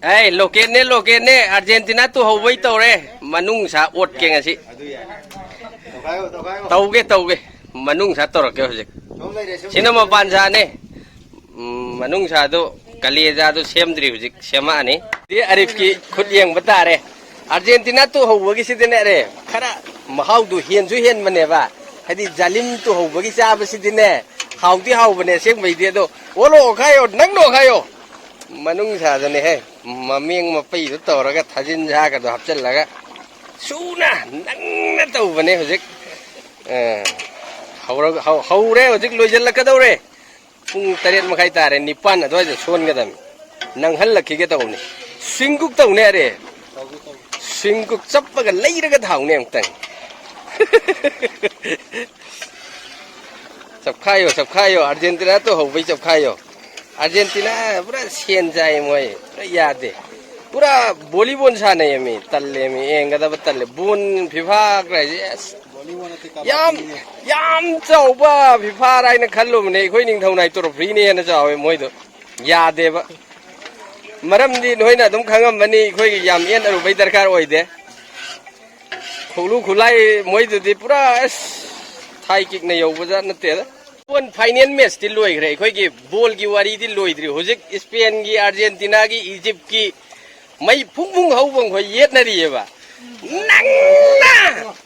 Ê, lô kên nè, Argentina tu hậu với tàu đây, mà nung sa ột kia ngay chị. Tàu cái, mà nung sa tàu kêu gì? Xin mà ban sa nè, mà nung sa tu, kali ra tu xem driu gì, xem mà nè. Đi Arif ki khut yang bata re, Argentina tu hậu với cái gì nè re, khara mahau tu hiền mà nè ba, hay đi Jalim tu hậu với cái sa basi nè, hậu thì hậu mà nè xem mấy dia tu, olo khayo, nang no khayo. Manung sa dani he maming mapai to toraga thajin ja ka do hapchal laga suna nang na to bane hojik haure hojik loijal la ka dore pung taret makai tare nipan adwa je son ga dam nang hal lakhi ge tawni singuk taw ne re singuk chappa ga leira ga thaw ne tang sab khayo Argentina to ho bai sab khayo Argentina pura sian jai moi pura yade pura volleyball sa na yami talle mi enga da talle bun FIFA kra yes yam chau ba FIFA rai na khallu ne khoi ning thau nai tor free ne na chaw moi do yade ba maram di noi na dum khangam mani khoi gi yam en aru bai darkar oi de khulu khulai moi do di pura thai kik na yau ba ja na te da One final match till loi gre khoi ki ball ki wari til loi dri hojik Spain ki Argentina ki Egypt ki mai phung hau bang khoi yet na ri ba nang na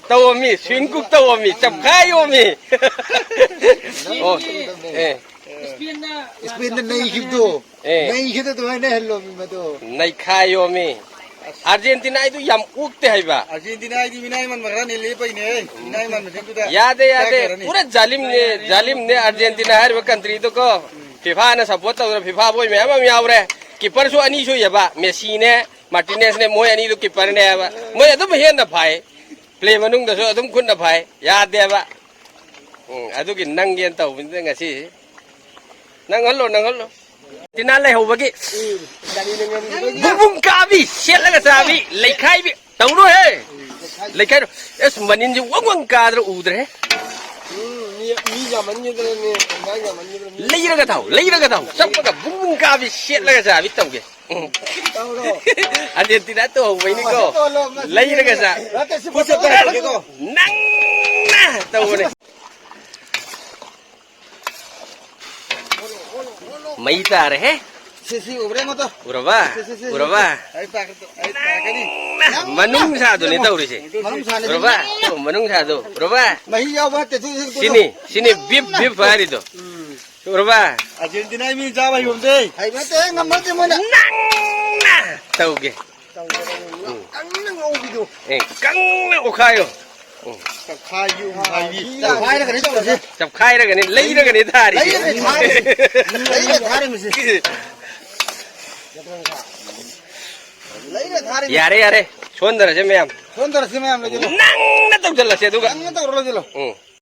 taw mi swing kuk taw mi chap khai o mi oh Spain na nei khip do nei khit to hai na hello mi ma to nai khai o mi Argentina itu yam ukte hai ba Argentina di minai man magran le pai ne minai man me da yade pura zalim ne Argentina har country to ko FIFA na support to FIFA boy me ma yaure keeper so ani so ya ba Messi ne Martinez ne moi ani to keeper ne ba moi adum hen na phai play manung da so adum khun na phai yade ba adu ki nang gen taw bin nga si nang hallo Tina lai ho bagi bung kabi siat la ka sabi lai khai bi tau no he lai khai es manin ji wang ka dro u dre mi ja man ni dre ne na ja man ni dre lai ra ka thau sap ka bung kabi siat la ka sabi tau ke tau lo Argentina to ho mai ni ko lai ra ka sa pu se ta ke ko nang na tau ne mai ta re he si ubre mo to uraba ai ta ka ni manung sa do ni tau ri se manung sa ne uraba to manung sa do uraba mahi yaw ba te tu sini bip hari to uraba Argentina mi ja ba yum de ai ba te ngam ma te mo na nang na tau ge ang na ngau bi do kang na o khayo khai yu khai bi khai ra ka ni to se chap khai ra ga ni lai ra ga ni thari lấy ra thare mi se lấy ra thare yare sondara se me am sondar se me am le nang na tau jalla se du ga ang ta ro le lo